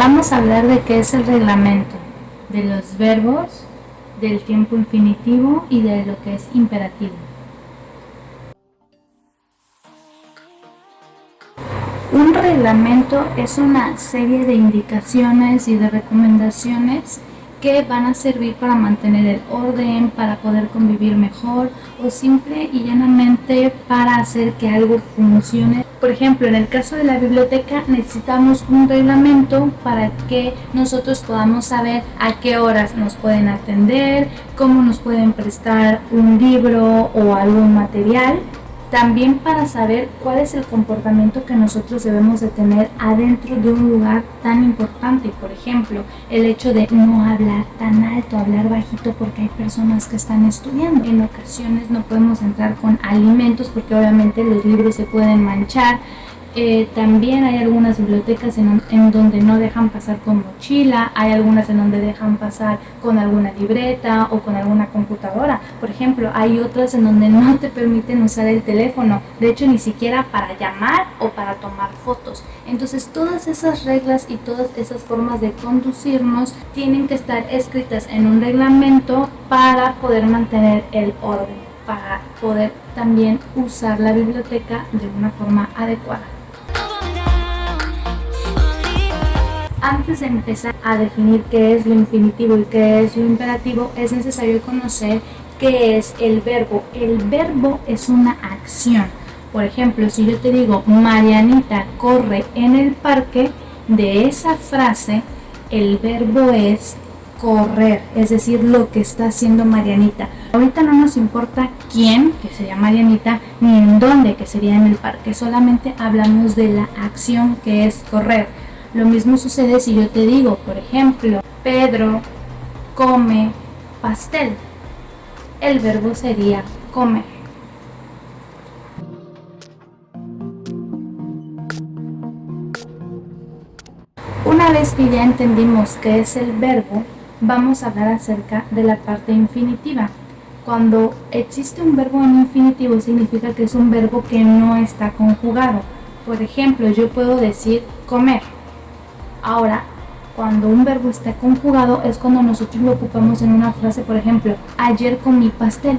Vamos a hablar de qué es el reglamento, de los verbos, del tiempo infinitivo y de lo que es imperativo. Un reglamento es una serie de indicaciones y de recomendaciones que van a servir para mantener el orden, para poder convivir mejor o simple y llanamente para hacer que algo funcione. Por ejemplo, en el caso de la biblioteca necesitamos un reglamento para que nosotros podamos saber a qué horas nos pueden atender, cómo nos pueden prestar un libro o algún material. También para saber cuál es el comportamiento que nosotros debemos de tener adentro de un lugar tan importante. Por ejemplo, el hecho de no hablar tan alto, hablar bajito porque hay personas que están estudiando. En ocasiones no podemos entrar con alimentos porque obviamente los libros se pueden manchar. También hay algunas bibliotecas en donde no dejan pasar con mochila, hay algunas en donde dejan pasar con alguna libreta o con alguna computadora. Por ejemplo, hay otras en donde no te permiten usar el teléfono, de hecho ni siquiera para llamar o para tomar fotos. Entonces todas esas reglas y todas esas formas de conducirnos tienen que estar escritas en un reglamento para poder mantener el orden, para poder también usar la biblioteca de una forma adecuada. Antes de empezar a definir qué es lo infinitivo y qué es lo imperativo, es necesario conocer qué es el verbo. El verbo es una acción. Por ejemplo, si yo te digo Marianita corre en el parque, de esa frase el verbo es correr, es decir, lo que está haciendo Marianita. Ahorita no nos importa quién, que sería Marianita, ni en dónde, que sería en el parque, solamente hablamos de la acción que es correr. Lo mismo sucede si yo te digo, por ejemplo, Pedro come pastel. El verbo sería comer. Una vez que ya entendimos qué es el verbo, vamos a hablar acerca de la parte infinitiva. Cuando existe un verbo en infinitivo significa que es un verbo que no está conjugado. Por ejemplo, yo puedo decir comer. Ahora, cuando un verbo está conjugado es cuando nosotros lo ocupamos en una frase, por ejemplo, ayer comí pastel.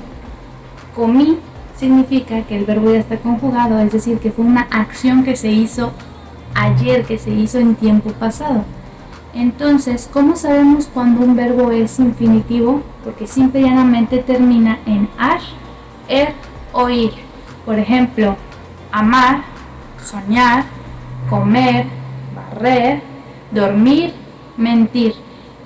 Comí significa que el verbo ya está conjugado, es decir, que fue una acción que se hizo ayer, que se hizo en tiempo pasado. Entonces, ¿cómo sabemos cuando un verbo es infinitivo? Porque simple y llanamente termina en ar, o ir. Por ejemplo, amar, soñar, comer, barrer, dormir, mentir.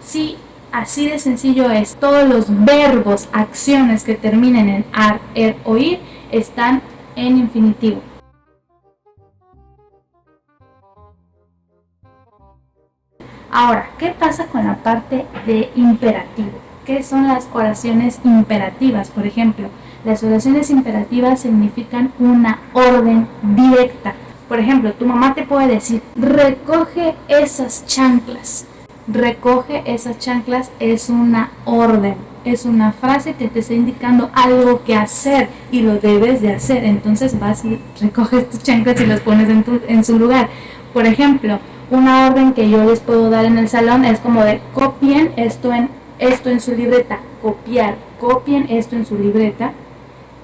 Sí, así de sencillo es. Todos los verbos, acciones que terminen en ar, o ir están en infinitivo. Ahora, ¿qué pasa con la parte de imperativo? ¿Qué son las oraciones imperativas? Por ejemplo, las oraciones imperativas significan una orden directa. Por ejemplo, tu mamá te puede decir, recoge esas chanclas. Recoge esas chanclas es una orden, es una frase que te está indicando algo que hacer y lo debes de hacer. Entonces vas y recoges tus chanclas y las pones en su lugar. Por ejemplo, una orden que yo les puedo dar en el salón es como de copien esto en su libreta. Copiar, copien esto en su libreta.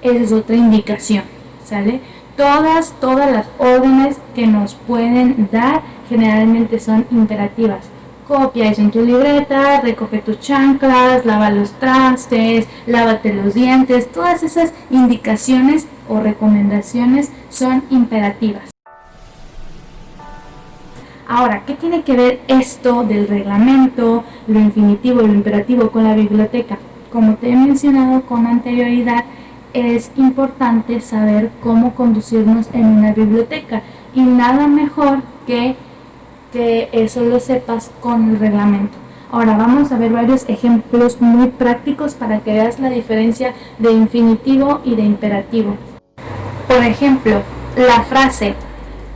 Esa es otra indicación, ¿sale? Todas las órdenes que nos pueden dar generalmente son imperativas. Copia eso en tu libreta, recoge tus chanclas, lava los trastes, lávate los dientes. Todas esas indicaciones o recomendaciones son imperativas. Ahora, ¿qué tiene que ver esto del reglamento, lo infinitivo y lo imperativo con la biblioteca? Como te he mencionado con anterioridad, es importante saber cómo conducirnos en una biblioteca y nada mejor que eso lo sepas con el reglamento. Ahora vamos a ver varios ejemplos muy prácticos para que veas la diferencia de infinitivo y de imperativo. Por ejemplo, la frase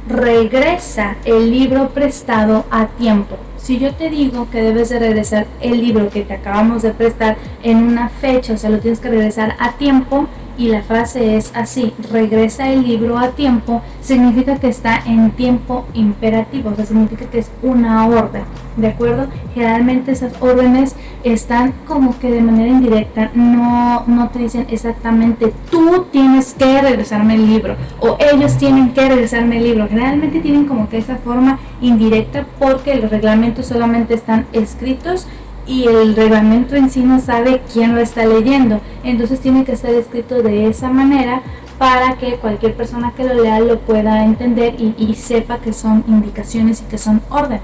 regresa el libro prestado a tiempo. Si yo te digo que debes de regresar el libro que te acabamos de prestar en una fecha, o sea, lo tienes que regresar a tiempo, y la frase es así: regresa el libro a tiempo, significa que está en tiempo imperativo, o sea, significa que es una orden, ¿de acuerdo? Generalmente esas órdenes están como que de manera indirecta, no te dicen exactamente tú tienes que regresarme el libro o ellos tienen que regresarme el libro. Generalmente tienen como que esa forma indirecta porque los reglamentos solamente están escritos y el reglamento en sí no sabe quién lo está leyendo, entonces tiene que estar escrito de esa manera para que cualquier persona que lo lea lo pueda entender y sepa que son indicaciones y que son órdenes.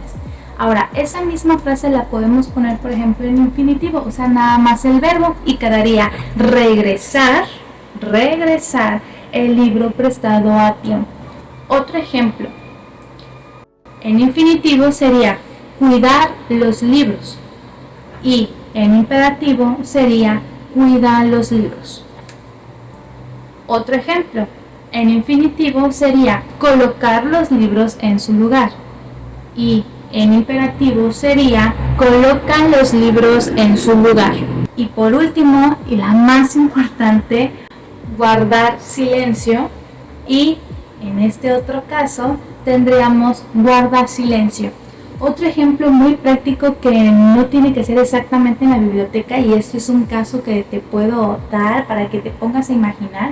Ahora, esa misma frase la podemos poner, por ejemplo, en infinitivo, o sea, nada más el verbo y quedaría regresar el libro prestado a tiempo. Otro ejemplo, en infinitivo sería cuidar los libros y en imperativo sería cuida los libros. Otro ejemplo, en infinitivo sería colocar los libros en su lugar y en imperativo sería colocan los libros en su lugar. Y por último, y la más importante, guardar silencio, y en este otro caso tendríamos guarda silencio. Otro ejemplo muy práctico que no tiene que ser exactamente en la biblioteca, y esto es un caso que te puedo dar para que te pongas a imaginar.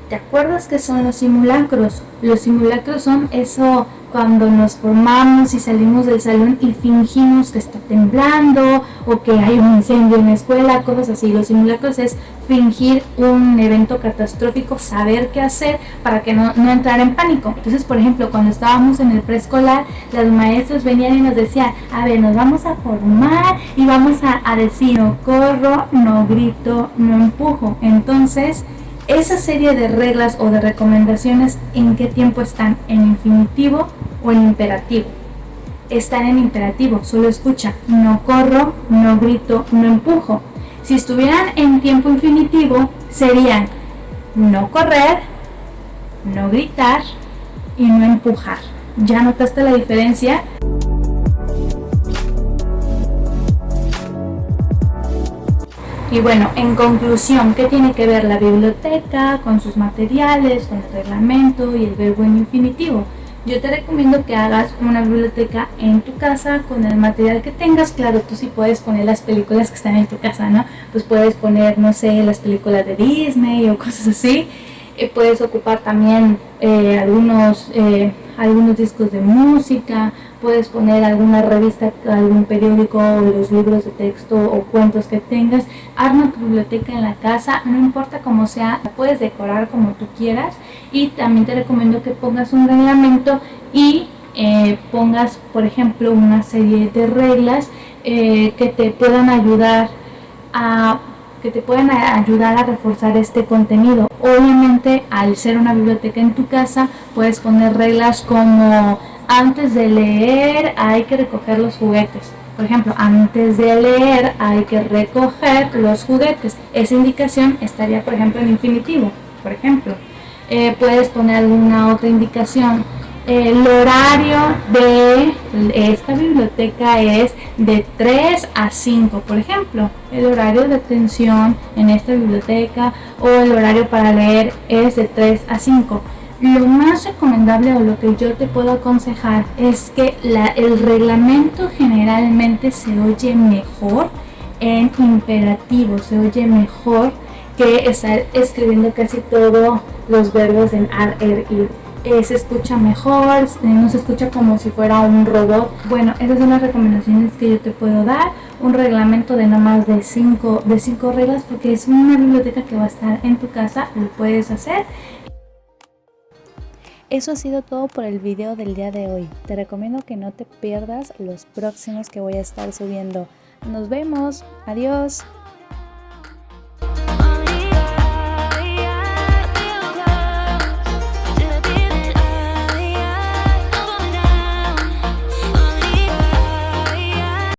¿Te acuerdas qué son los simulacros? Los simulacros son eso cuando nos formamos y salimos del salón y fingimos que está temblando o que hay un incendio en la escuela, cosas así. Los simulacros es fingir un evento catastrófico, saber qué hacer para que no entrar en pánico. Entonces, por ejemplo, cuando estábamos en el preescolar, los maestros venían y nos decían, a ver, nos vamos a formar y vamos a decir, no corro, no grito, no empujo. Entonces, esa serie de reglas o de recomendaciones, ¿en qué tiempo están? ¿En infinitivo o en imperativo? Están en imperativo, solo escucha, no corro, no grito, no empujo. Si estuvieran en tiempo infinitivo, serían no correr, no gritar y no empujar. ¿Ya notaste la diferencia? Y bueno, en conclusión, ¿qué tiene que ver la biblioteca con sus materiales, con el reglamento y el verbo en infinitivo? Yo te recomiendo que hagas una biblioteca en tu casa con el material que tengas. Claro, tú sí puedes poner las películas que están en tu casa, ¿no? Pues puedes poner, no sé, las películas de Disney o cosas así. Puedes ocupar también algunos discos de música, puedes poner alguna revista, algún periódico, los libros de texto o cuentos que tengas. Arma tu biblioteca en la casa, no importa cómo sea, la puedes decorar como tú quieras, y también te recomiendo que pongas un reglamento y pongas, por ejemplo, una serie de reglas que te puedan ayudar a reforzar este contenido. Obviamente, al ser una biblioteca en tu casa, puedes poner reglas como antes de leer hay que recoger los juguetes. Por ejemplo, antes de leer hay que recoger los juguetes. Esa indicación estaría, por ejemplo, en infinitivo. Por ejemplo, puedes poner alguna otra indicación. El horario de esta biblioteca es de 3 a 5, por ejemplo. El horario de atención en esta biblioteca o el horario para leer es de 3 a 5. Lo más recomendable o lo que yo te puedo aconsejar es que el reglamento generalmente se oye mejor en imperativo, se oye mejor que estar escribiendo casi todos los verbos en ar, er, ir. Se escucha mejor, no se escucha como si fuera un robot. Bueno, esas son las recomendaciones que yo te puedo dar. Un reglamento de no más de 5 reglas, porque es una biblioteca que va a estar en tu casa, lo puedes hacer. Eso ha sido todo por el video del día de hoy. Te recomiendo que no te pierdas los próximos que voy a estar subiendo. Nos vemos. Adiós.